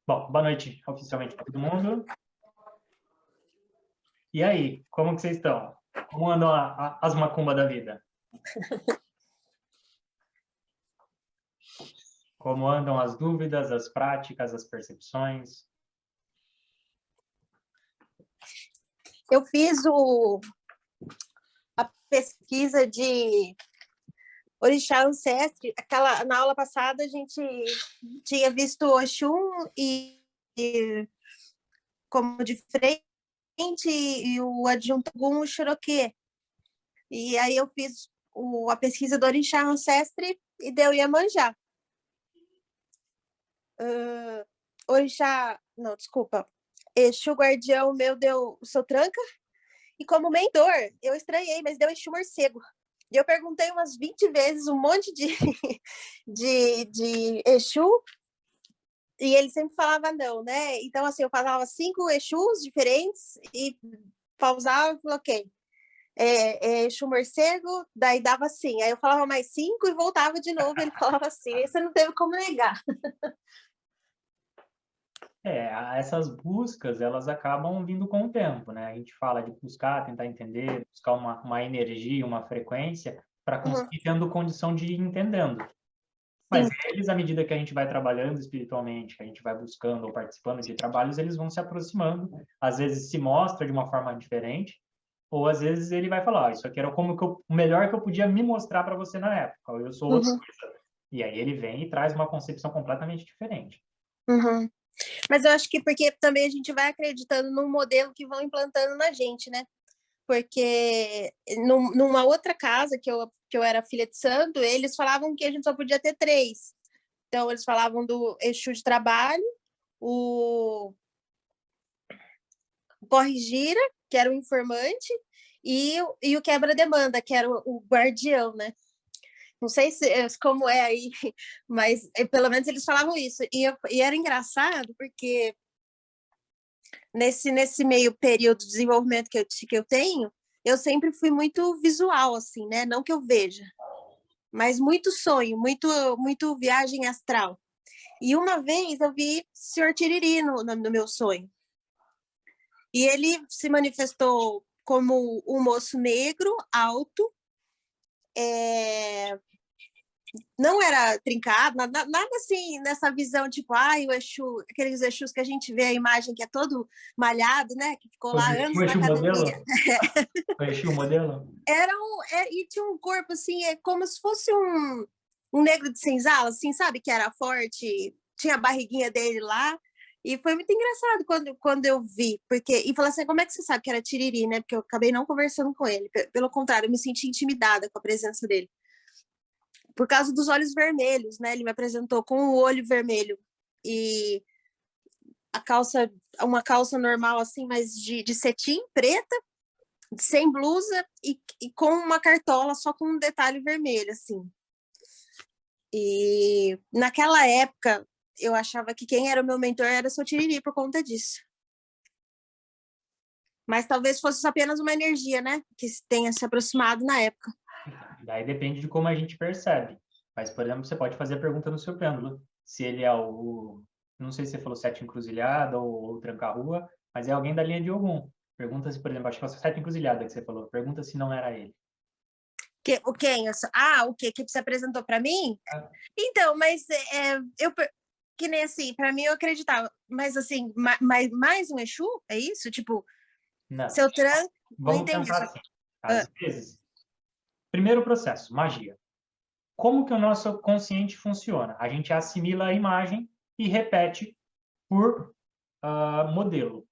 Bom, boa noite oficialmente para todo mundo. E aí, como que vocês estão? Como andam as macumbas da vida? Como andam as dúvidas, as práticas, as percepções? Eu fiz a pesquisa de orixá ancestre. Na aula passada a gente tinha visto Oxum como de frente e o adjunto Ogum, o Xoroquê. E aí eu fiz a pesquisa do orixá ancestre e deu Iemanjá. Orixá, não, desculpa. Exu guardião meu deu o seu tranca. E como mentor, eu estranhei, mas deu Exu morcego. E eu perguntei umas 20 vezes um monte de Exu, e ele sempre falava não, né? Então, assim, eu falava 5 Exus diferentes e pausava e falava, ok. Exu morcego, daí dava assim. Aí eu falava mais 5 e voltava de novo, e ele falava assim. Aí você não teve como negar. Essas buscas, elas acabam vindo com o tempo, né? A gente fala de buscar, tentar entender, buscar uma energia, uma frequência, para conseguir tendo condição de ir entendendo. Mas Sim. eles, à medida que a gente vai trabalhando espiritualmente, que a gente vai buscando ou participando de trabalhos, eles vão se aproximando. Às vezes se mostra de uma forma diferente, ou às vezes ele vai falar, isso aqui era o melhor que eu podia me mostrar para você na época, ou eu sou outra coisa. E aí ele vem e traz uma concepção completamente diferente. Mas eu acho que porque também a gente vai acreditando num modelo que vão implantando na gente, né? Porque numa outra casa que eu era filha de santo, eles falavam que a gente só podia ter 3. Então, eles falavam do Exu de trabalho, o corrigira, que era o informante, e o quebra-demanda, que era o guardião, né? Não sei como é aí, mas pelo menos eles falavam isso. E era engraçado, porque nesse meio período de desenvolvimento que eu tenho, eu sempre fui muito visual, assim, né? Não que eu veja, mas muito sonho, muito viagem astral. E uma vez eu vi o Senhor Tiriri no meu sonho. E ele se manifestou como um moço negro, alto, não era trincado, nada assim, nessa visão, tipo, o Exu, aqueles Exus que a gente vê a imagem que é todo malhado, né? Que ficou lá anos na Exu academia. modelo? Foi Exu modelo? E tinha um corpo, assim, como se fosse um negro de senzala, assim, sabe? Que era forte, tinha a barriguinha dele lá. E foi muito engraçado quando eu vi, e falou assim, como é que você sabe que era Tiriri, né? Porque eu acabei não conversando com ele. Pelo contrário, eu me senti intimidada com a presença dele. Por causa dos olhos vermelhos, né? Ele me apresentou com o olho vermelho. E uma calça normal, assim, mas de cetim, preta, sem blusa e com uma cartola só com um detalhe vermelho, assim. E naquela época, eu achava que quem era o meu mentor era o seu Tiriri por conta disso. Mas talvez fosse apenas uma energia, né? Que tenha se aproximado na época. Daí depende de como a gente percebe. Mas, por exemplo, você pode fazer a pergunta no seu pêndulo. Se ele é não sei se você falou sete encruzilhada ou tranca-rua, mas é alguém da linha de Ogum. Pergunta se, por exemplo, acho que foi sete encruzilhada que você falou. Pergunta se não era ele. O quem? O que se apresentou para mim? Ah. Então, mas eu que nem assim, para mim eu acreditava, mas assim, mais um Exu? É isso? Tipo, Não. seu tranco, não Vamos entendi. pensar assim. Às vezes, primeiro processo, magia. Como que o nosso consciente funciona? A gente assimila a imagem e repete por modelo.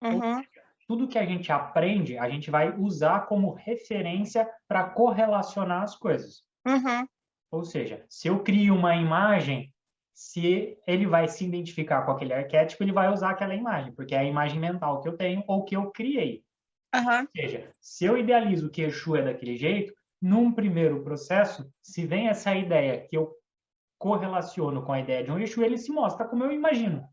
Uhum. Tudo que a gente aprende, a gente vai usar como referência para correlacionar as coisas. Uhum. Ou seja, se eu crio uma imagem, se ele vai se identificar com aquele arquétipo, ele vai usar aquela imagem, porque é a imagem mental que eu tenho ou que eu criei. Uhum. Ou seja, se eu idealizo que Exu é daquele jeito, num primeiro processo, se vem essa ideia que eu correlaciono com a ideia de um Exu, ele se mostra como eu imagino,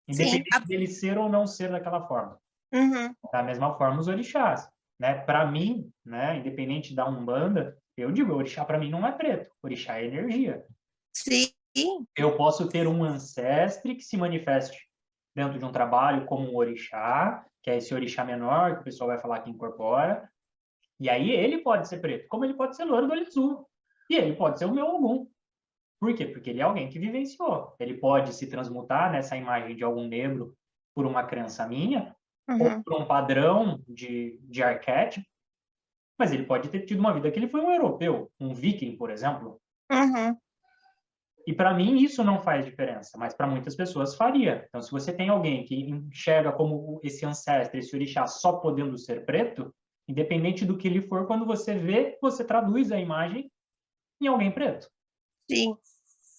Sim. independente dele ser ou não ser daquela forma. Uhum. Da mesma forma, os orixás. Né? Para mim, né, independente da Umbanda, eu digo, orixá para mim não é preto, orixá é energia. Sim. Sim. Eu posso ter um ancestre que se manifeste dentro de um trabalho como um orixá, que é esse orixá menor, que o pessoal vai falar que incorpora, e aí ele pode ser preto, como ele pode ser loiro do olho azul. E ele pode ser o meu Ogum. Por quê? Porque ele é alguém que vivenciou. Ele pode se transmutar nessa imagem de algum negro por uma crença minha, ou Uhum. por um padrão de arquétipo, mas ele pode ter tido uma vida que ele foi um europeu, um viking, por exemplo. Uhum. E para mim isso não faz diferença, mas para muitas pessoas faria. Então, se você tem alguém que enxerga como esse ancestre, esse orixá só podendo ser preto, independente do que ele for, quando você vê, você traduz a imagem em alguém preto. Sim.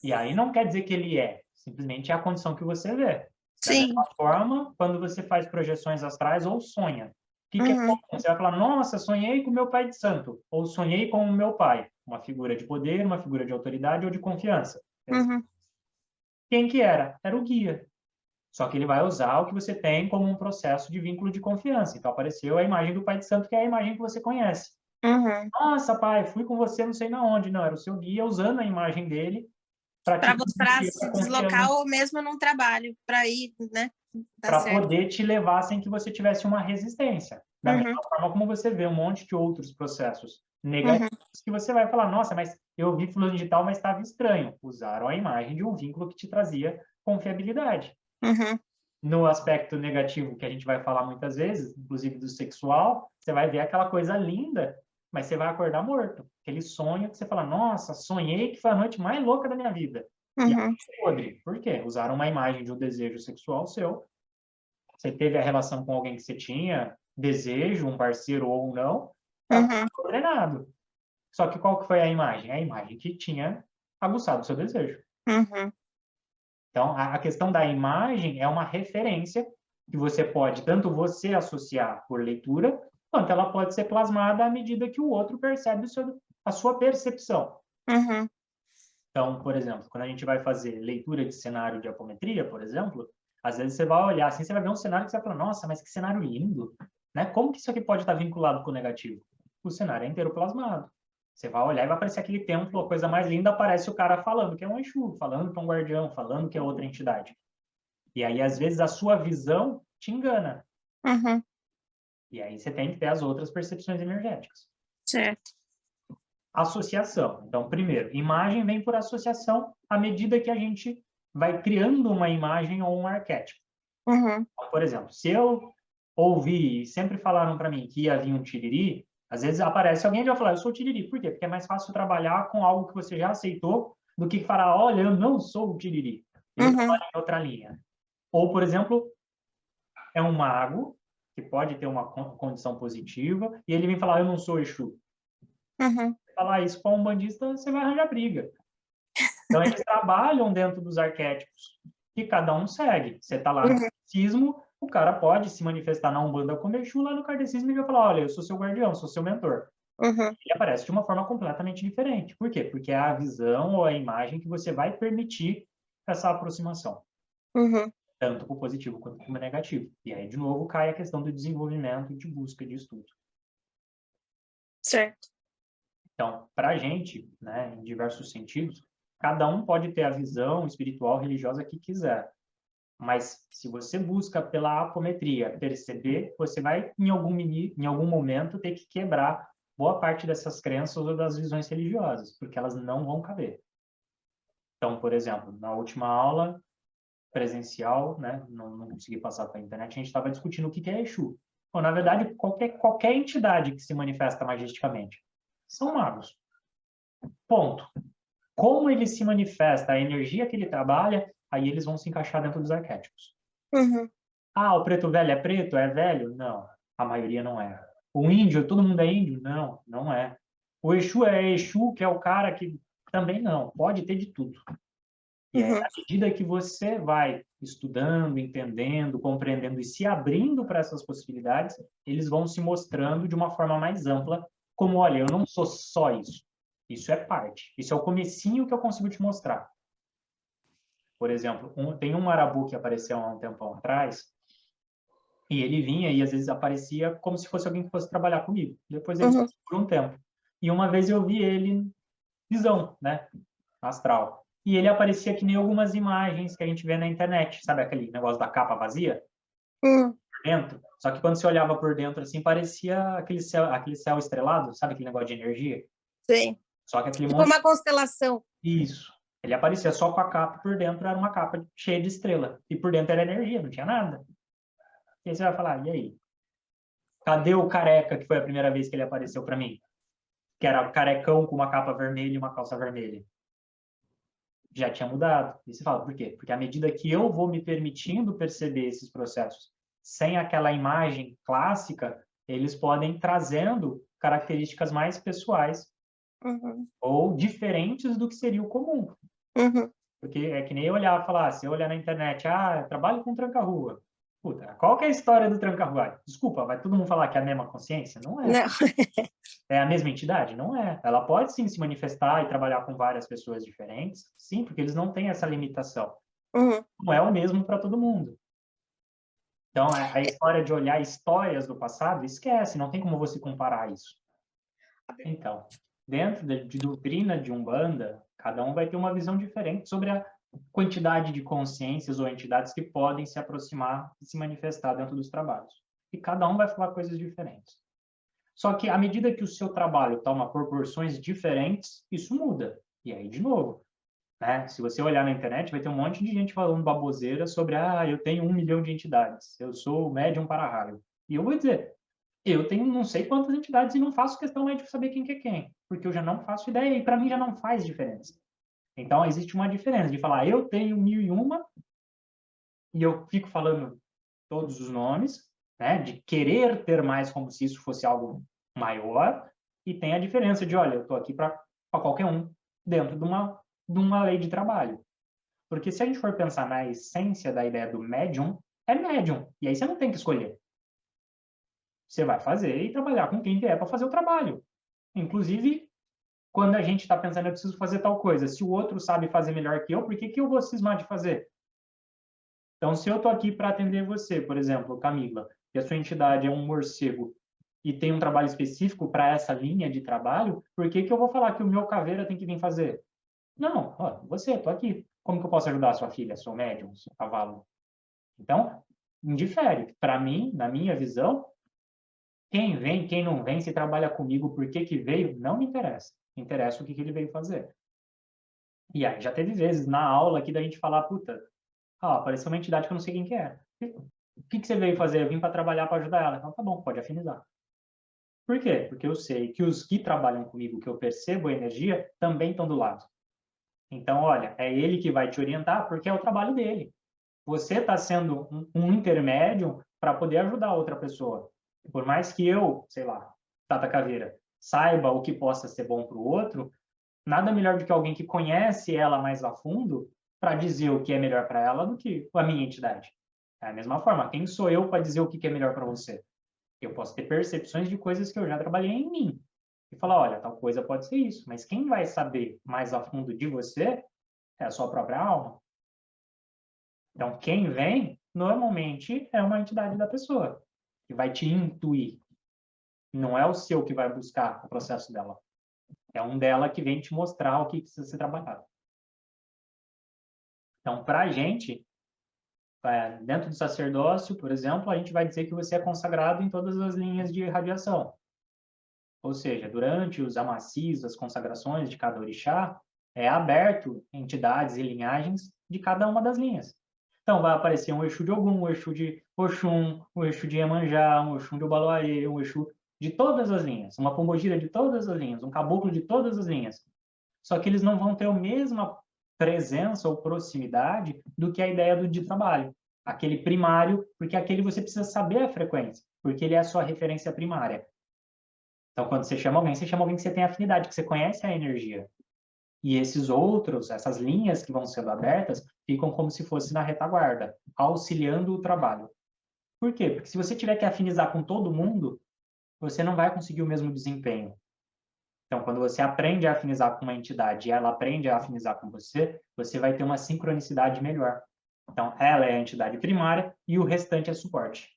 E aí não quer dizer que ele é, simplesmente é a condição que você vê. Da Sim. mesma forma, quando você faz projeções astrais ou sonha, o que é Uhum. comum? Você vai falar, nossa, sonhei com meu pai de santo, ou sonhei com o meu pai, uma figura de poder, uma figura de autoridade ou de confiança. Uhum. Quem que era? Era o guia. Só que ele vai usar o que você tem como um processo de vínculo de confiança. Então apareceu a imagem do pai de santo, que é a imagem que você conhece. Uhum. Nossa, pai, fui com você não sei na onde. Não, era o seu guia usando a imagem dele para te Para mostrar transmitir se essa deslocar confiança, ou mesmo num trabalho para ir, né? Tá para certo. poder te levar sem que você tivesse uma resistência. Da Uhum. mesma forma como você vê um monte de outros processos negativos Uhum. que você vai falar, nossa, mas eu vi fulano de tal, mas estava estranho. Usaram a imagem de um vínculo que te trazia confiabilidade. Uhum. No aspecto negativo, que a gente vai falar muitas vezes, inclusive do sexual, você vai ver aquela coisa linda, mas você vai acordar morto. Aquele sonho que você fala, nossa, sonhei que foi a noite mais louca da minha vida. E aí, Uhum. podre. Por quê? Usaram uma imagem de um desejo sexual seu. Você teve a relação com alguém que você tinha desejo, um parceiro ou não, tá Uhum. coordenado. Só que qual que foi a imagem? A imagem que tinha aguçado o seu desejo. Uhum. Então, a questão da imagem é uma referência que você pode, tanto você associar por leitura, quanto ela pode ser plasmada à medida que o outro percebe a sua percepção. Uhum. Então, por exemplo, quando a gente vai fazer leitura de cenário de apometria, por exemplo, às vezes você vai olhar assim, você vai ver um cenário que você vai falar, nossa, mas que cenário lindo, né? Como que isso aqui pode estar vinculado com o negativo? O cenário é inteiro plasmado. Você vai olhar e vai aparecer aquele templo, a coisa mais linda, aparece o cara falando que é um Exu, falando que é um guardião, falando que é outra entidade. E aí, às vezes, a sua visão te engana. Uhum. E aí você tem que ter as outras percepções energéticas. Certo. Associação. Então, primeiro, imagem vem por associação à medida que a gente vai criando uma imagem ou um arquétipo. Uhum. Então, por exemplo, se eu ouvi, e sempre falaram para mim que ia vir um tiriri, às vezes aparece alguém e vai falar, eu sou o tiriri. Por quê? Porque é mais fácil trabalhar com algo que você já aceitou do que falar, olha, eu não sou o tiriri. Eu Uhum. trabalho em outra linha. Ou, por exemplo, é um mago, que pode ter uma condição positiva, e ele vem falar, eu não sou Exu. Uhum. Falar isso para um bandista, você vai arranjar briga. Então, eles trabalham dentro dos arquétipos que cada um segue. Você está lá no Uhum. kardecismo, o cara pode se manifestar na Umbanda como Exu, lá no kardecismo e vai falar, olha, eu sou seu guardião, sou seu mentor. Uhum. E aparece de uma forma completamente diferente. Por quê? Porque é a visão ou a imagem que você vai permitir essa aproximação, Uhum. tanto para o positivo quanto para o negativo. E aí, de novo, cai a questão do desenvolvimento e de busca de estudo. Certo. Então, para a gente, né, em diversos sentidos, cada um pode ter a visão espiritual, religiosa que quiser. Mas se você busca pela apometria perceber, você vai, em algum momento, ter que quebrar boa parte dessas crenças ou das visões religiosas, porque elas não vão caber. Então, por exemplo, na última aula presencial, né, não consegui passar para a internet, a gente estava discutindo o que é Exu. Bom, na verdade, qualquer entidade que se manifesta magisticamente são magos. Ponto. Como ele se manifesta, a energia que ele trabalha, aí eles vão se encaixar dentro dos arquétipos. Uhum. Ah, o preto velho é preto? É velho? Não, a maioria não é. O índio, todo mundo é índio? Não, não é. O Exu é Exu, que é o cara que também não, pode ter de tudo. E aí, Uhum. à medida que você vai estudando, entendendo, compreendendo e se abrindo para essas possibilidades, eles vão se mostrando de uma forma mais ampla, como, olha, eu não sou só isso. Isso é parte. Isso é o comecinho que eu consigo te mostrar. Por exemplo, tem um marabu que apareceu há um tempão atrás, e ele vinha e às vezes aparecia como se fosse alguém que fosse trabalhar comigo. Depois ele Uhum. sumiu por um tempo. E uma vez eu vi ele visão, né, astral. e ele aparecia que nem algumas imagens que a gente vê na internet, sabe aquele negócio da capa vazia Hum, por dentro? Só que quando você olhava por dentro, assim, parecia aquele céu estrelado, sabe aquele negócio de energia? sei. Só que aquele Tipo monte... uma constelação. Isso. Ele aparecia só com a capa, por dentro era uma capa cheia de estrela. E por dentro era energia, não tinha nada. E aí você vai falar, e aí? Cadê o careca que foi a primeira vez que ele apareceu para mim? Que era carecão com uma capa vermelha e uma calça vermelha. Já tinha mudado. E você fala, por quê? Porque à medida que eu vou me permitindo perceber esses processos sem aquela imagem clássica, eles podem trazendo características mais pessoais Uhum, ou diferentes do que seria o comum. uhum. Porque é que nem eu olhar e falar, se eu olhar na internet, eu trabalho com tranca-rua. Puta, qual que é a história do tranca-rua? Desculpa, vai todo mundo falar que é a mesma consciência? Não é. Não. É a mesma entidade? Não é. Ela pode sim se manifestar e trabalhar com várias pessoas diferentes, sim, porque eles não têm essa limitação. Uhum. Não é o mesmo para todo mundo. Então, a história de olhar histórias do passado, esquece, não tem como você comparar isso. Então, dentro de doutrina de Umbanda, cada um vai ter uma visão diferente sobre a quantidade de consciências ou entidades que podem se aproximar e se manifestar dentro dos trabalhos. E cada um vai falar coisas diferentes. Só que à medida que o seu trabalho toma proporções diferentes, isso muda. E aí, de novo, né? Se você olhar na internet, vai ter um monte de gente falando baboseira sobre, eu tenho 1 milhão de entidades, eu sou médium para raio. E eu vou dizer, eu tenho não sei quantas entidades e não faço questão mais de saber quem que é quem, porque eu já não faço ideia e para mim já não faz diferença. Então, existe uma diferença de falar, eu tenho 1.001 e eu fico falando todos os nomes, né, de querer ter mais como se isso fosse algo maior, e tem a diferença de, olha, eu estou aqui para qualquer um, dentro de uma lei de trabalho. Porque se a gente for pensar na essência da ideia do médium, é médium, e aí você não tem que escolher. Você vai fazer e trabalhar com quem vier para fazer o trabalho. Inclusive, quando a gente está pensando, eu preciso fazer tal coisa, se o outro sabe fazer melhor que eu, por que que eu vou cismar de fazer? Então, se eu estou aqui para atender você, por exemplo, Camila, e a sua entidade é um morcego e tem um trabalho específico para essa linha de trabalho, por que que eu vou falar que o meu caveira tem que vir fazer? Não, ó, você, estou aqui. Como que eu posso ajudar a sua filha, seu médium, seu cavalo? Então, indifere. Para mim, na minha visão, quem vem, quem não vem, se trabalha comigo, por que que veio, não me interessa. Me interessa o que que ele veio fazer. E aí, já teve vezes na aula aqui da gente falar, puta, apareceu uma entidade que eu não sei quem que é. O que que você veio fazer? Eu vim para trabalhar para ajudar ela. Então, tá bom, pode afinizar. Por quê? Porque eu sei que os que trabalham comigo, que eu percebo a energia, também estão do lado. Então, olha, é ele que vai te orientar porque é o trabalho dele. Você está sendo um intermédio para poder ajudar a outra pessoa. Por mais que eu, sei lá, Tata Caveira, saiba o que possa ser bom para o outro, nada melhor do que alguém que conhece ela mais a fundo para dizer o que é melhor para ela do que a minha entidade. É a mesma forma, quem sou eu para dizer o que é melhor para você? Eu posso ter percepções de coisas que eu já trabalhei em mim. E falar, olha, tal coisa pode ser isso, mas quem vai saber mais a fundo de você é a sua própria alma. Então, quem vem, normalmente, é uma entidade da pessoa, que vai te intuir. Não é o seu que vai buscar o processo dela. É um dela que vem te mostrar o que precisa ser trabalhado. Então, para a gente, dentro do sacerdócio, por exemplo, a gente vai dizer que você é consagrado em todas as linhas de radiação. Ou seja, durante os amacis, as consagrações de cada orixá, é aberto entidades e linhagens de cada uma das linhas. Então, vai aparecer um Exu de Ogum, um Exu de Oxum, um Exu de Iemanjá, um Exu de Obaloaê, um Exu de todas as linhas, uma pombogira de todas as linhas, um caboclo de todas as linhas. Só que eles não vão ter a mesma presença ou proximidade do que a ideia de trabalho. Aquele primário, porque aquele você precisa saber a frequência, porque ele é a sua referência primária. Então, quando você chama alguém que você tem afinidade, que você conhece a energia. E esses outros, essas linhas que vão sendo abertas, ficam como se fosse na retaguarda, auxiliando o trabalho. Por quê? Porque se você tiver que afinizar com todo mundo, você não vai conseguir o mesmo desempenho. Então, quando você aprende a afinizar com uma entidade e ela aprende a afinizar com você, você vai ter uma sincronicidade melhor. Então, ela é a entidade primária e o restante é suporte.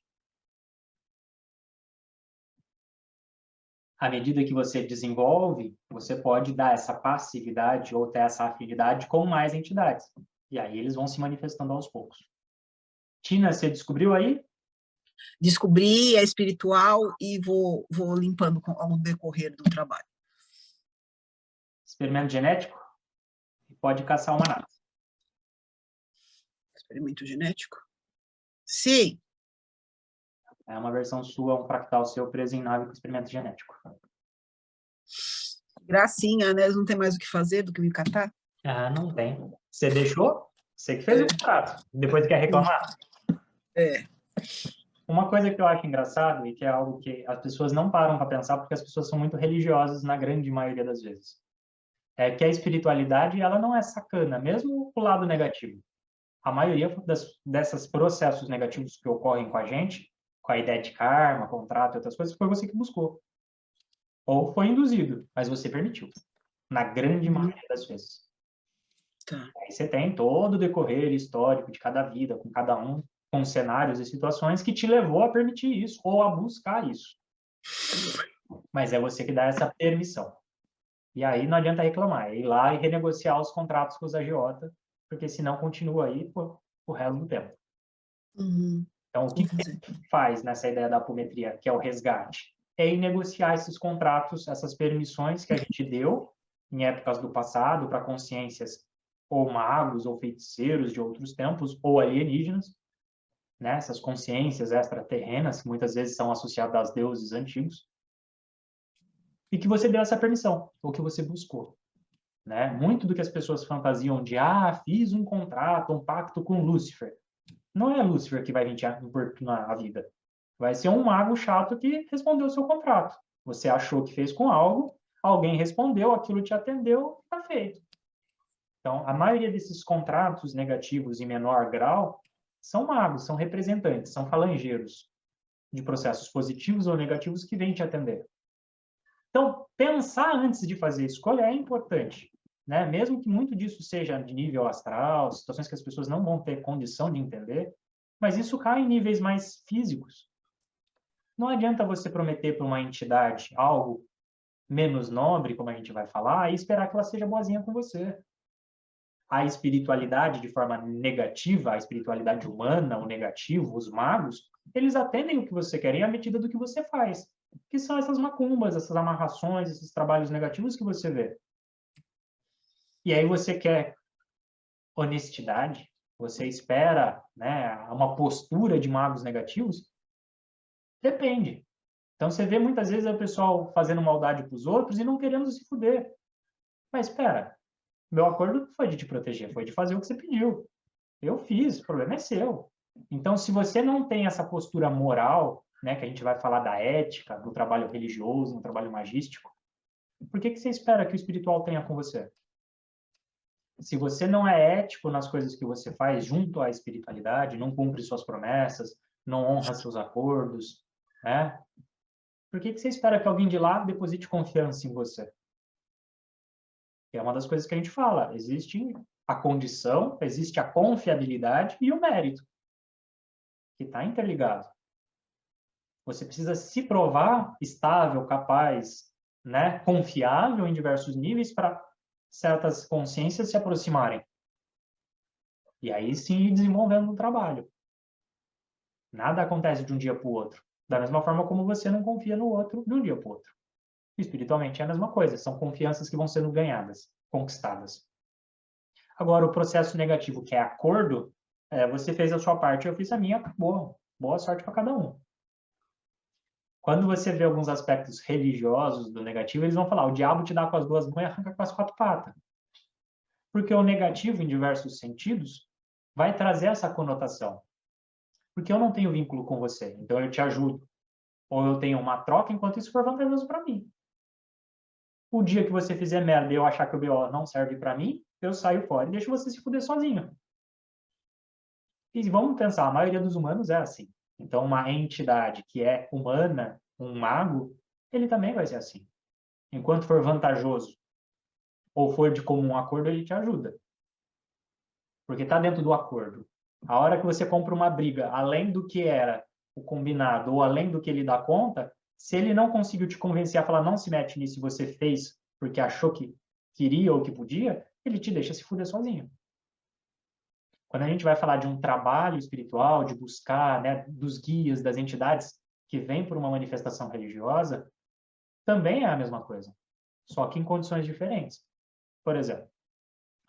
À medida que você desenvolve, você pode dar essa passividade ou ter essa afinidade com mais entidades. E aí eles vão se manifestando aos poucos. Tina, você descobriu aí? Descobri, é espiritual e vou limpando ao decorrer do trabalho. Experimento genético? Pode caçar uma nave. Experimento genético? Sim. É uma versão sua, um fractal seu preso em nave com experimento genético. Gracinha, né? Eles não tem mais o que fazer do que me catar? Ah, não tem. Você deixou? Você que fez o contrato. Depois quer reclamar? É. Uma coisa que eu acho engraçado e que é algo que as pessoas não param para pensar porque as pessoas são muito religiosas na grande maioria das vezes. É que a espiritualidade, ela não é sacana, mesmo o lado negativo. A maioria desses processos negativos que ocorrem com a gente, com a ideia de karma, contrato e outras coisas, foi você que buscou. Ou foi induzido, mas você permitiu. Na grande maioria das vezes. Tá. Aí você tem todo o decorrer histórico de cada vida, com cada um, com cenários e situações que te levou a permitir isso, ou a buscar isso. Mas é você que dá essa permissão. E aí não adianta reclamar, é ir lá e renegociar os contratos com os agiota, porque senão continua aí por o resto do tempo. Uhum. Então, o que você faz nessa ideia da apometria, que é o resgate? É ir negociar esses contratos, essas permissões que a gente deu em épocas do passado para consciências ou magos ou feiticeiros de outros tempos ou alienígenas, né? Essas consciências extraterrenas que muitas vezes são associadas aos deuses antigos, e que você deu essa permissão, ou que você buscou. Né? Muito do que as pessoas fantasiam de fiz um contrato, um pacto com Lúcifer. Não é Lúcifer que vai vir te importunar a vida. Vai ser um mago chato que respondeu o seu contrato. Você achou que fez com algo, alguém respondeu, aquilo te atendeu, está feito. Então, a maioria desses contratos negativos em menor grau são magos, são representantes, são falangeiros de processos positivos ou negativos que vêm te atender. Então, pensar antes de fazer escolha é importante, né? Mesmo que muito disso seja de nível astral, situações que as pessoas não vão ter condição de entender, mas isso cai em níveis mais físicos. Não adianta você prometer para uma entidade algo menos nobre, como a gente vai falar, e esperar que ela seja boazinha com você. A espiritualidade de forma negativa, a espiritualidade humana, o negativo, os magos, eles atendem o que você quer à medida do que você faz, que são essas macumbas, essas amarrações, esses trabalhos negativos que você vê. E aí você quer honestidade, você espera, né, uma postura de magos negativos? Depende. Então você vê muitas vezes o pessoal fazendo maldade para os outros e não querendo se fuder. Mas espera, meu acordo não foi de te proteger, foi de fazer o que você pediu. Eu fiz, o problema é seu. Então, se você não tem essa postura moral, né, que a gente vai falar da ética, do trabalho religioso, no trabalho magístico, por que você espera que o espiritual tenha com você? Se você não é ético nas coisas que você faz junto à espiritualidade, não cumpre suas promessas, não honra seus acordos, né? Por que você espera que alguém de lá deposite confiança em você? É uma das coisas que a gente fala. Existe a condição, existe a confiabilidade e o mérito, que está interligado. Você precisa se provar estável, capaz, né, confiável em diversos níveis para certas consciências se aproximarem. E aí sim ir desenvolvendo o trabalho. Nada acontece de um dia para o outro. Da mesma forma como você não confia no outro de um dia para o outro. Espiritualmente é a mesma coisa. São confianças que vão sendo ganhadas, conquistadas. Agora, o processo negativo, que é acordo, você fez a sua parte, eu fiz a minha, acabou. Boa sorte para cada um. Quando você vê alguns aspectos religiosos do negativo, eles vão falar, o diabo te dá com as duas mãos e arranca com as quatro patas. Porque o negativo, em diversos sentidos, vai trazer essa conotação. Porque eu não tenho vínculo com você, então eu te ajudo. Ou eu tenho uma troca enquanto isso for vantajoso para mim. O dia que você fizer merda e eu achar que o BO não serve para mim, eu saio fora e deixo você se fuder sozinho. E vamos pensar, a maioria dos humanos é assim. Então, uma entidade que é humana, um mago, ele também vai ser assim. Enquanto for vantajoso ou for de comum acordo, ele te ajuda. Porque está dentro do acordo. A hora que você compra uma briga, além do que era o combinado ou além do que ele dá conta, Se ele não conseguiu te convencer a falar, não se mete nisso e você fez porque achou que queria ou que podia, ele te deixa se fuder sozinho. Quando a gente vai falar de um trabalho espiritual, de buscar, né, dos guias, das entidades que vêm por uma manifestação religiosa, também é a mesma coisa, só que em condições diferentes. Por exemplo,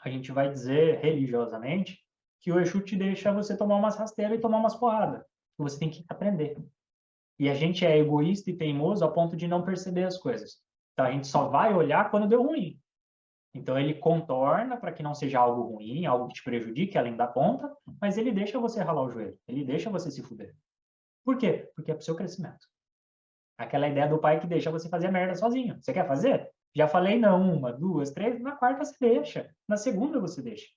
a gente vai dizer religiosamente que o Exu te deixa você tomar umas rasteiras e tomar umas porradas, que você tem que aprender. E a gente é egoísta e teimoso a ponto de não perceber as coisas. Então a gente só vai olhar quando deu ruim. Então ele contorna para que não seja algo ruim, algo que te prejudique além da ponta, mas ele deixa você ralar o joelho, ele deixa você se fuder. Por quê? Porque é pro seu crescimento. Aquela ideia do pai que deixa você fazer a merda sozinho. Você quer fazer? Já falei não, uma, duas, três, na quarta você deixa, na segunda você deixa.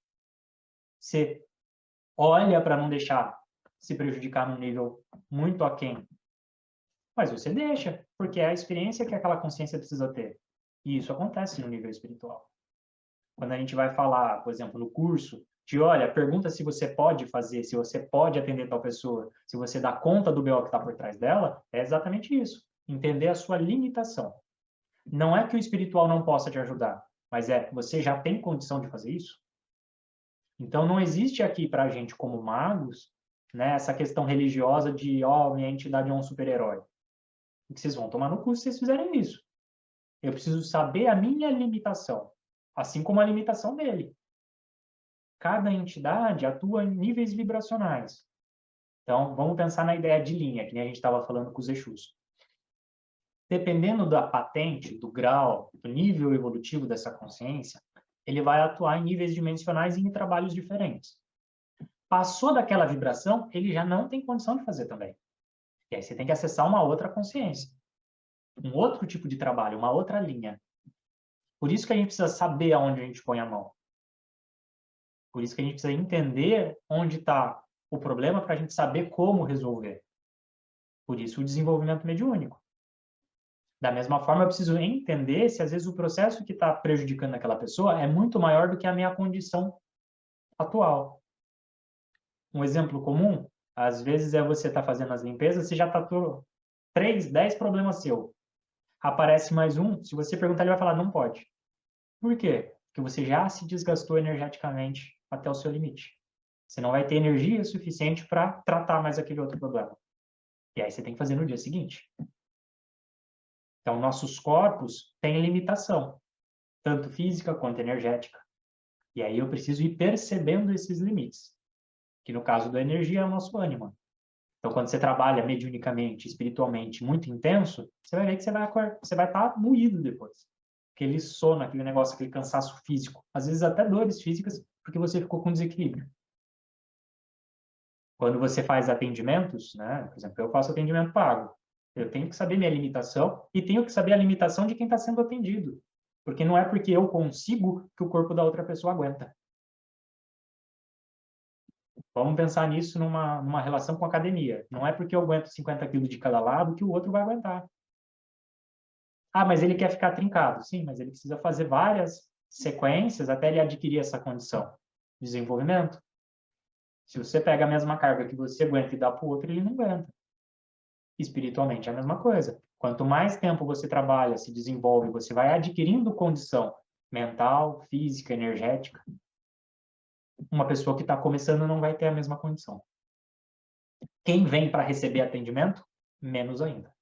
Você olha para não deixar se prejudicar num nível muito aquém, mas você deixa, porque é a experiência que aquela consciência precisa ter. E isso acontece no nível espiritual. Quando a gente vai falar, por exemplo, no curso, de olha, pergunta se você pode fazer, se você pode atender tal pessoa, se você dá conta do BO que está por trás dela, é exatamente isso. Entender a sua limitação. Não é que o espiritual não possa te ajudar, mas você já tem condição de fazer isso? Então, não existe aqui para a gente, como magos, né, essa questão religiosa de, minha entidade é um super-herói. O que vocês vão tomar no cu se vocês fizerem isso. Eu preciso saber a minha limitação, assim como a limitação dele. Cada entidade atua em níveis vibracionais. Então, vamos pensar na ideia de linha, que nem a gente estava falando com os Exus. Dependendo da patente, do grau, do nível evolutivo dessa consciência, ele vai atuar em níveis dimensionais e em trabalhos diferentes. Passou daquela vibração, ele já não tem condição de fazer também. E aí você tem que acessar uma outra consciência. Um outro tipo de trabalho, uma outra linha. Por isso que a gente precisa saber aonde a gente põe a mão. Por isso que a gente precisa entender onde está o problema para a gente saber como resolver. Por isso o desenvolvimento mediúnico. Da mesma forma, eu preciso entender se às vezes o processo que está prejudicando aquela pessoa é muito maior do que a minha condição atual. Um exemplo comum, às vezes é você estar fazendo as limpezas, você já está 3, 10 problemas seu. Aparece mais um, se você perguntar, ele vai falar, não pode. Por quê? Porque você já se desgastou energeticamente até o seu limite. Você não vai ter energia suficiente para tratar mais aquele outro problema. E aí você tem que fazer no dia seguinte. Então, nossos corpos têm limitação, tanto física quanto energética. E aí eu preciso ir percebendo esses limites, que no caso da energia é o nosso ânima. Então, quando você trabalha mediunicamente, espiritualmente, muito intenso, você vai ver que você vai estar moído depois. Aquele sono, aquele negócio, aquele cansaço físico. Às vezes até dores físicas, porque você ficou com desequilíbrio. Quando você faz atendimentos, né? Por exemplo, eu faço atendimento pago. Eu tenho que saber minha limitação e tenho que saber a limitação de quem está sendo atendido. Porque não é porque eu consigo que o corpo da outra pessoa aguenta. Vamos pensar nisso numa relação com a academia. Não é porque eu aguento 50 quilos de cada lado que o outro vai aguentar. Ah, mas ele quer ficar trincado. Sim, mas ele precisa fazer várias sequências até ele adquirir essa condição de desenvolvimento. Se você pega a mesma carga que você aguenta e dá para o outro, ele não aguenta. Espiritualmente é a mesma coisa. Quanto mais tempo você trabalha, se desenvolve, você vai adquirindo condição mental, física, energética. Uma pessoa que está começando não vai ter a mesma condição. Quem vem para receber atendimento, menos ainda.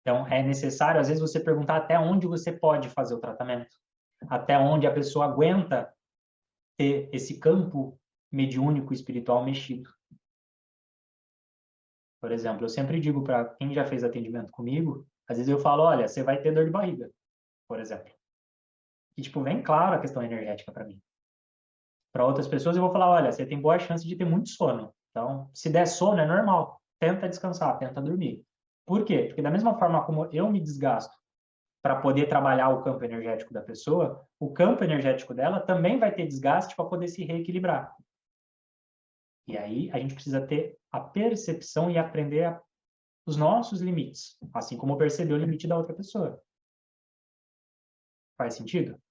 Então, é necessário, às vezes, você perguntar até onde você pode fazer o tratamento. Até onde a pessoa aguenta ter esse campo mediúnico espiritual mexido. Por exemplo, eu sempre digo para quem já fez atendimento comigo, às vezes eu falo, olha, você vai ter dor de barriga, por exemplo. E, tipo, vem claro a questão energética para mim. Para outras pessoas eu vou falar, olha, você tem boa chance de ter muito sono. Então, se der sono, é normal. Tenta descansar, tenta dormir. Por quê? Porque da mesma forma como eu me desgasto para poder trabalhar o campo energético da pessoa, o campo energético dela também vai ter desgaste para poder se reequilibrar. E aí a gente precisa ter a percepção e aprender os nossos limites, assim como perceber o limite da outra pessoa. Faz sentido?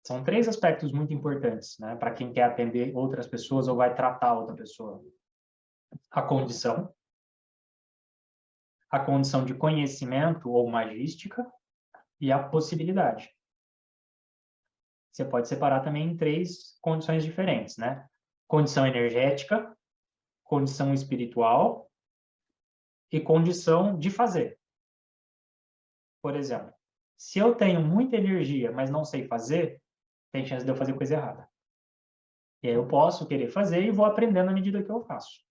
São 3 aspectos muito importantes, né, para quem quer atender outras pessoas ou vai tratar outra pessoa. A condição, a condição de conhecimento ou magística e a possibilidade. Você pode separar também em 3 condições diferentes, né? Condição energética, condição espiritual e condição de fazer. Por exemplo, se eu tenho muita energia, mas não sei fazer, tem chance de eu fazer coisa errada. E aí eu posso querer fazer e vou aprendendo à medida que eu faço.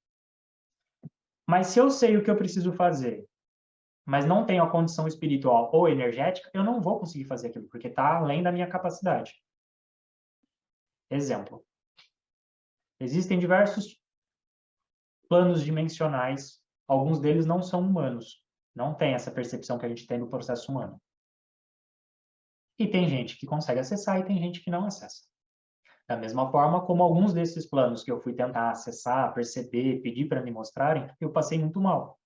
Mas se eu sei o que eu preciso fazer, mas não tenho a condição espiritual ou energética, eu não vou conseguir fazer aquilo, porque está além da minha capacidade. Exemplo. Existem diversos planos dimensionais, alguns deles não são humanos, não tem essa percepção que a gente tem do processo humano. E tem gente que consegue acessar e tem gente que não acessa. Da mesma forma como alguns desses planos que eu fui tentar acessar, perceber, pedir para me mostrarem, eu passei muito mal.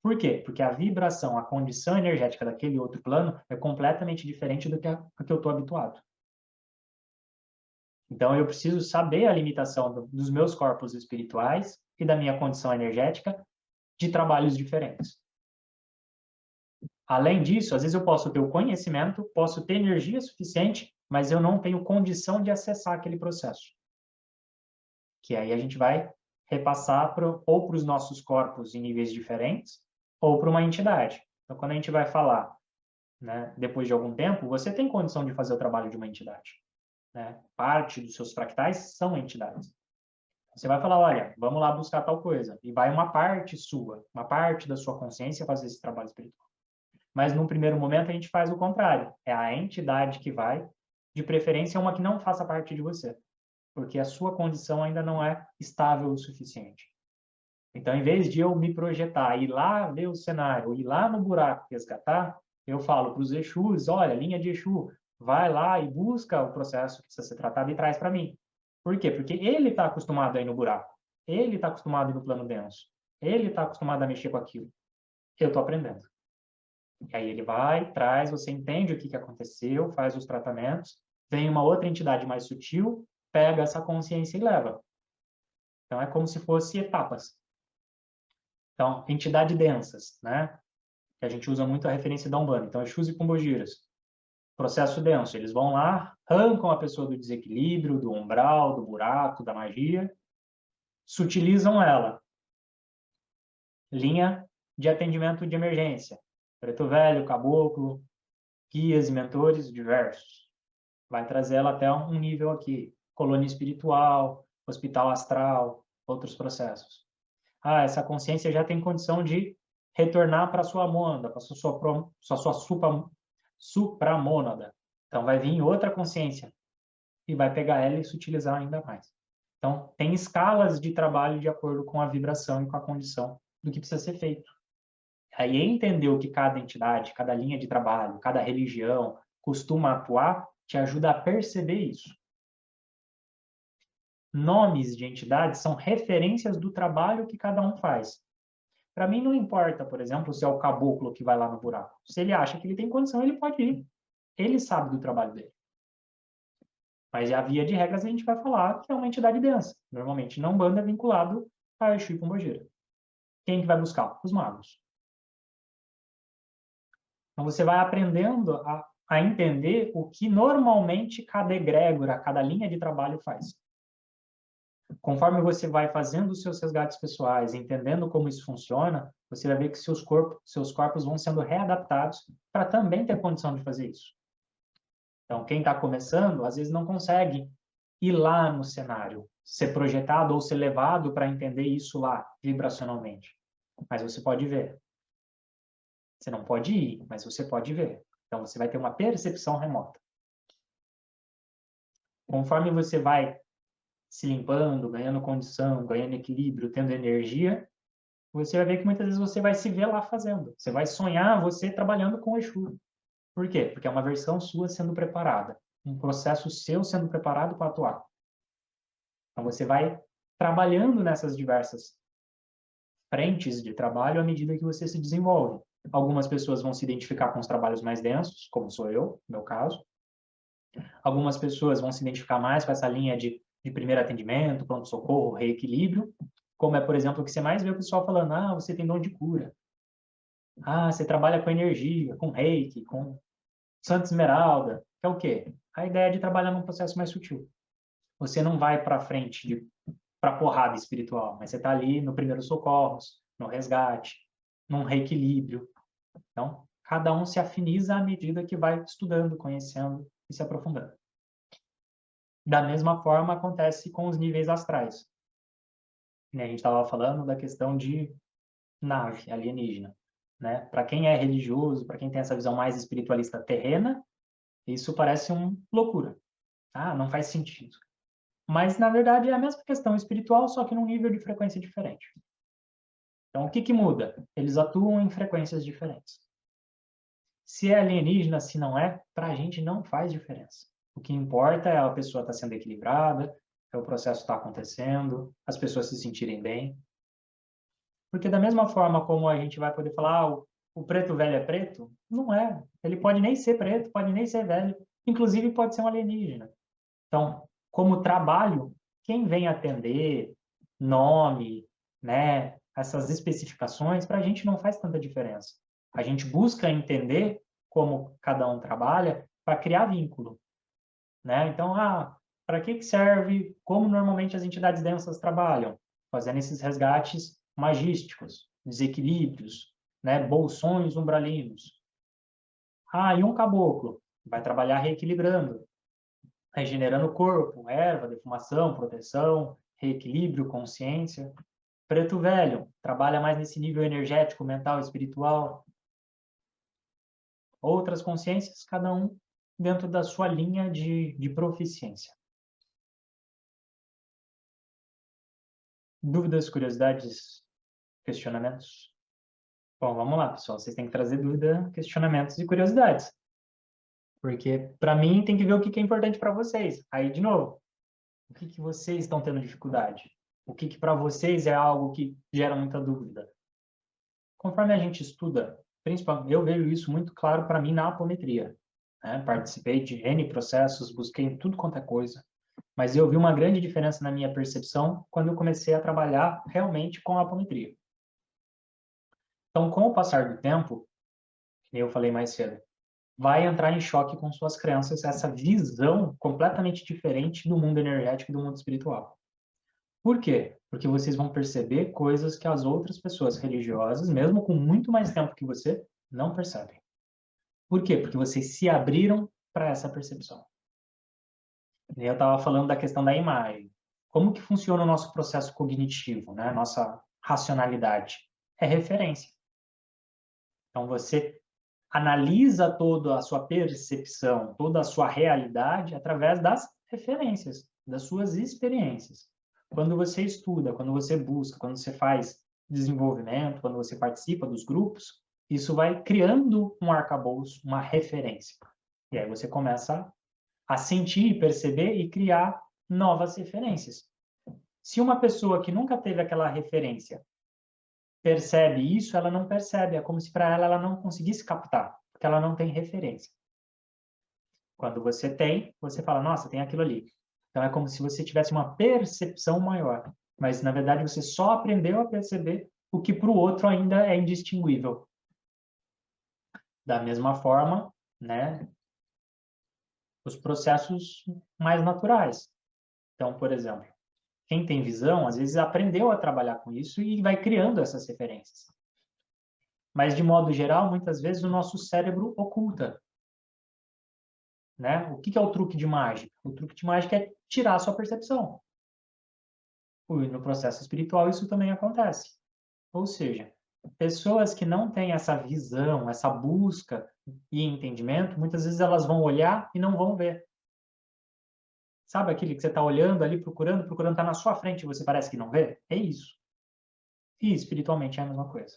Por quê? Porque a vibração, a condição energética daquele outro plano é completamente diferente do que eu estou habituado. Então, eu preciso saber a limitação dos meus corpos espirituais e da minha condição energética de trabalhos diferentes. Além disso, às vezes eu posso ter o conhecimento, posso ter energia suficiente, mas eu não tenho condição de acessar aquele processo. Que aí a gente vai repassar ou para os nossos corpos em níveis diferentes, ou para uma entidade. Então, quando a gente vai falar, né, depois de algum tempo, você tem condição de fazer o trabalho de uma entidade. Né? Parte dos seus fractais são entidades. Você vai falar, olha, vamos lá buscar tal coisa. E vai uma parte sua, uma parte da sua consciência fazer esse trabalho espiritual. Mas, num primeiro momento, a gente faz o contrário. É a entidade que vai, de preferência, uma que não faça parte de você. Porque a sua condição ainda não é estável o suficiente. Então, em vez de eu me projetar, ir lá ver o cenário, ir lá no buraco resgatar, eu falo para os Exus, olha, linha de Exu, vai lá e busca o processo que precisa ser tratado e traz para mim. Por quê? Porque ele está acostumado a ir no buraco. Ele está acostumado a ir no plano denso. Ele está acostumado a mexer com aquilo. Eu estou aprendendo. E aí ele vai, traz, você entende o que aconteceu, faz os tratamentos, vem uma outra entidade mais sutil, pega essa consciência e leva. Então, é como se fosse etapas. Então, entidade densas, né? Que a gente usa muito a referência da Umbanda. Então, Exus e Pombogiras. Processo denso. Eles vão lá, arrancam a pessoa do desequilíbrio, do umbral, do buraco, da magia, sutilizam ela. Linha de atendimento de emergência. Preto velho, caboclo, guias e mentores diversos. Vai trazer ela até um nível aqui. Colônia espiritual, hospital astral, outros processos. Ah, essa consciência já tem condição de retornar para a sua mônada, para a sua supramônada. Então, vai vir outra consciência e vai pegar ela e se utilizar ainda mais. Então, tem escalas de trabalho de acordo com a vibração e com a condição do que precisa ser feito. Aí, entender o que cada entidade, cada linha de trabalho, cada religião costuma atuar, te ajuda a perceber isso. Nomes de entidades são referências do trabalho que cada um faz. Para mim, não importa, por exemplo, se é o caboclo que vai lá no buraco. Se ele acha que ele tem condição, ele pode ir. Ele sabe do trabalho dele. Mas, a via de regras, a gente vai falar que é uma entidade densa. Normalmente, na Umbanda é vinculado a Exu e Pombogira. Quem que vai buscar? Os magos. Então, você vai aprendendo a entender o que normalmente cada egrégora, cada linha de trabalho faz. Conforme você vai fazendo os seus resgates pessoais, entendendo como isso funciona, você vai ver que seus corpos vão sendo readaptados para também ter condição de fazer isso. Então, quem está começando, às vezes não consegue ir lá no cenário, ser projetado ou ser levado para entender isso lá, vibracionalmente. Mas você pode ver. Você não pode ir, mas você pode ver. Então, você vai ter uma percepção remota. Conforme você vai se limpando, ganhando condição, ganhando equilíbrio, tendo energia, você vai ver que muitas vezes você vai se ver lá fazendo. Você vai sonhar você trabalhando com o Exu. Por quê? Porque é uma versão sua sendo preparada. Um processo seu sendo preparado para atuar. Então, você vai trabalhando nessas diversas frentes de trabalho à medida que você se desenvolve. Algumas pessoas vão se identificar com os trabalhos mais densos, como sou eu, no meu caso. Algumas pessoas vão se identificar mais com essa linha de primeiro atendimento, pronto-socorro, reequilíbrio, como é, por exemplo, o que você mais vê o pessoal falando, você tem dom de cura. Ah, você trabalha com energia, com reiki, com Santa Esmeralda, que é o quê? A ideia de trabalhar num processo mais sutil. Você não vai para frente para porrada espiritual, mas você está ali no primeiro socorros, no resgate, num reequilíbrio. Então, cada um se afiniza à medida que vai estudando, conhecendo e se aprofundando. Da mesma forma, acontece com os níveis astrais. A gente estava falando da questão de nave alienígena, né? Para quem é religioso, para quem tem essa visão mais espiritualista terrena, isso parece uma loucura. Ah, não faz sentido. Mas, na verdade, é a mesma questão espiritual, só que num nível de frequência diferente. Então, o que que muda? Eles atuam em frequências diferentes. Se é alienígena, se não é, para a gente não faz diferença. O que importa é a pessoa estar sendo equilibrada, é o processo estar acontecendo, as pessoas se sentirem bem. Porque da mesma forma como a gente vai poder falar, o preto velho é preto, não é. Ele pode nem ser preto, pode nem ser velho, inclusive pode ser um alienígena. Então, como trabalho, quem vem atender, nome, né, essas especificações, para a gente não faz tanta diferença. A gente busca entender como cada um trabalha para criar vínculo, né? Então, para que serve, como normalmente as entidades densas trabalham? Fazendo esses resgates magísticos, desequilíbrios, né, bolsões umbralinos. E um caboclo vai trabalhar reequilibrando, regenerando o corpo, erva, defumação, proteção, reequilíbrio, consciência. Preto velho trabalha mais nesse nível energético, mental, espiritual. Outras consciências, cada um dentro da sua linha de proficiência. Dúvidas, curiosidades, questionamentos? Bom, vamos lá, pessoal. Vocês têm que trazer dúvida, questionamentos e curiosidades. Porque, para mim, tem que ver o que é importante para vocês. Aí, de novo, o que vocês estão tendo dificuldade? O que para vocês é algo que gera muita dúvida? Conforme a gente estuda, principalmente, eu vejo isso muito claro para mim na apometria, né? Participei de N processos, busquei em tudo quanto é coisa, mas eu vi uma grande diferença na minha percepção quando eu comecei a trabalhar realmente com a apometria. Então, com o passar do tempo, que eu falei mais cedo, vai entrar em choque com suas crenças, essa visão completamente diferente do mundo energético e do mundo espiritual. Por quê? Porque vocês vão perceber coisas que as outras pessoas religiosas, mesmo com muito mais tempo que você, não percebem. Por quê? Porque vocês se abriram para essa percepção. Eu estava falando da questão da imagem. Como que funciona o nosso processo cognitivo, né? Nossa racionalidade? É referência. Então, você analisa toda a sua percepção, toda a sua realidade através das referências, das suas experiências. Quando você estuda, quando você busca, quando você faz desenvolvimento, quando você participa dos grupos, isso vai criando um arcabouço, uma referência. E aí você começa a sentir, perceber e criar novas referências. Se uma pessoa que nunca teve aquela referência percebe isso, ela não percebe. É como se para ela não conseguisse captar, porque ela não tem referência. Quando você tem, você fala, nossa, tem aquilo ali. Então é como se você tivesse uma percepção maior. Mas, na verdade, você só aprendeu a perceber o que para o outro ainda é indistinguível. Da mesma forma, né, os processos mais naturais. Então, por exemplo, quem tem visão, às vezes aprendeu a trabalhar com isso e vai criando essas referências. Mas, de modo geral, muitas vezes o nosso cérebro oculta. Né? O que é o truque de mágica? O truque de mágica é tirar a sua percepção. No processo espiritual, isso também acontece. Ou seja, pessoas que não têm essa visão, essa busca e entendimento, muitas vezes elas vão olhar e não vão ver. Sabe aquele que você está olhando ali, procurando, está na sua frente e você parece que não vê? É isso. E espiritualmente é a mesma coisa.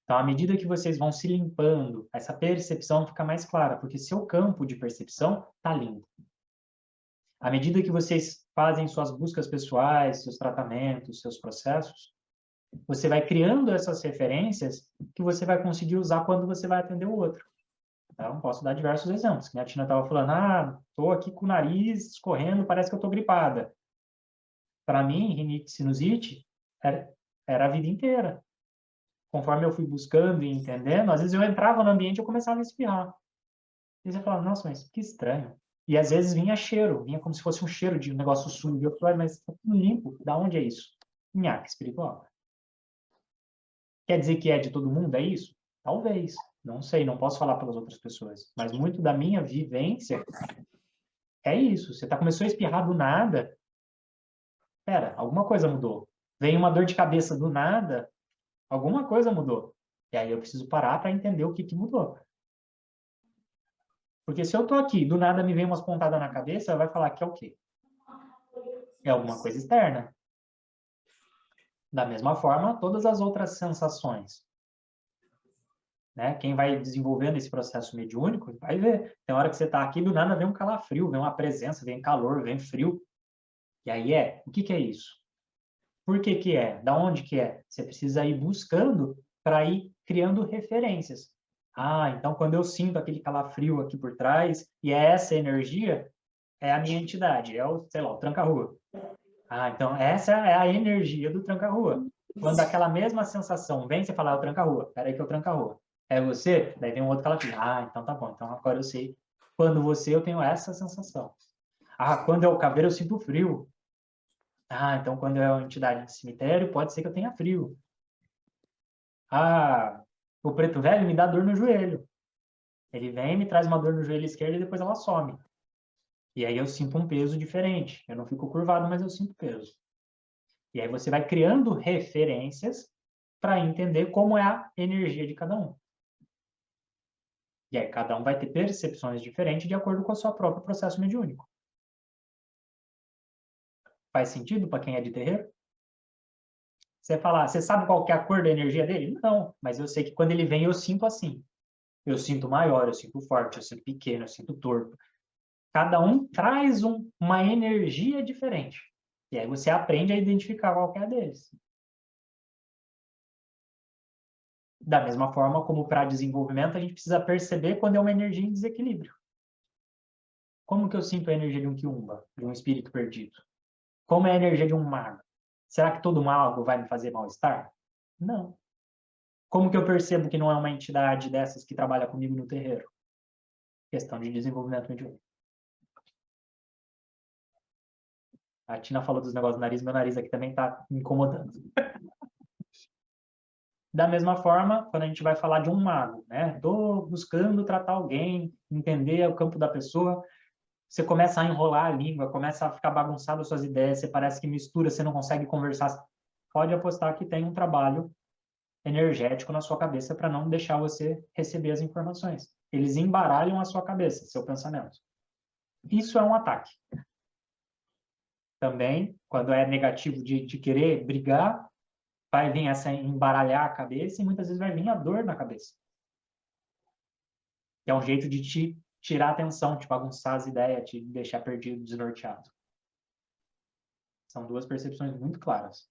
Então, à medida que vocês vão se limpando, essa percepção fica mais clara, porque seu campo de percepção está limpo. À medida que vocês fazem suas buscas pessoais, seus tratamentos, seus processos, você vai criando essas referências que você vai conseguir usar quando você vai atender o outro. Então, posso dar diversos exemplos. A Tina estava falando, estou aqui com o nariz escorrendo, parece que eu estou gripada. Para mim, rinite, sinusite, era a vida inteira. conforme eu fui buscando e entendendo, às vezes eu entrava no ambiente e eu começava a espirrar. E você falava, nossa, mas que estranho. E às vezes vinha cheiro, vinha como se fosse um cheiro de um negócio sujo. E eu falei, mas tá tudo limpo, da onde é isso? Nhaque espiritual. Quer dizer que é de todo mundo, é isso? Talvez. Não sei, não posso falar pelas outras pessoas. Mas muito da minha vivência é isso. Você começou a espirrar do nada. Pera, alguma coisa mudou. Vem uma dor de cabeça do nada, alguma coisa mudou. E aí eu preciso parar para entender o que mudou. Porque se eu tô aqui, do nada me vem umas pontadas na cabeça, vai falar que é o quê? É alguma coisa externa. Da mesma forma, todas as outras sensações. Né? Quem vai desenvolvendo esse processo mediúnico vai ver. Tem hora que você está aqui, do nada vem um calafrio, vem uma presença, vem calor, vem frio. E aí o que é isso? Por que é? Da onde que é? Você precisa ir buscando para ir criando referências. Ah, então quando eu sinto aquele calafrio aqui por trás, e é essa energia, é a minha entidade, é o, sei lá, o tranca-rua. Ah, então essa é a energia do tranca-rua. Quando aquela mesma sensação vem, você fala, é o tranca-rua, peraí que é o tranca-rua. É você? Daí vem um outro calafrio. Ah, então tá bom, então agora eu sei. Quando você, eu tenho essa sensação. Ah, quando é o caveiro, eu sinto frio. Ah, então quando é uma entidade de cemitério, pode ser que eu tenha frio. Ah, o preto velho me dá dor no joelho. Ele vem, me traz uma dor no joelho esquerdo e depois ela some. E aí eu sinto um peso diferente. Eu não fico curvado, mas eu sinto peso. E aí você vai criando referências para entender como é a energia de cada um. E aí cada um vai ter percepções diferentes de acordo com o seu próprio processo mediúnico. Faz sentido para quem é de terreiro? Você falar, você sabe qual que é a cor da energia dele? Não, mas eu sei que quando ele vem eu sinto assim. Eu sinto maior, eu sinto forte, eu sinto pequeno, eu sinto torto. Cada um traz uma energia diferente. E aí você aprende a identificar qual que é a deles. Da mesma forma como para desenvolvimento, a gente precisa perceber quando é uma energia em desequilíbrio. Como que eu sinto a energia de um quiumba, de um espírito perdido? Como é a energia de um mago? Será que todo mago vai me fazer mal-estar? Não. Como que eu percebo que não é uma entidade dessas que trabalha comigo no terreiro? Questão de desenvolvimento mediúnico. A Tina falou dos negócios do nariz, meu nariz aqui também está me incomodando. Da mesma forma, quando a gente vai falar de um mago, né? Estou buscando tratar alguém, entender o campo da pessoa, você começa a enrolar a língua, começa a ficar bagunçado as suas ideias, você parece que mistura, você não consegue conversar. Pode apostar que tem um trabalho energético na sua cabeça para não deixar você receber as informações. Eles embaralham a sua cabeça, seu pensamento. Isso é um ataque. Também, quando é negativo de querer brigar, vai vir essa embaralhar a cabeça e muitas vezes vai vir a dor na cabeça. Que é um jeito de te tirar a atenção, te bagunçar as ideias, te deixar perdido, desnorteado. São duas percepções muito claras.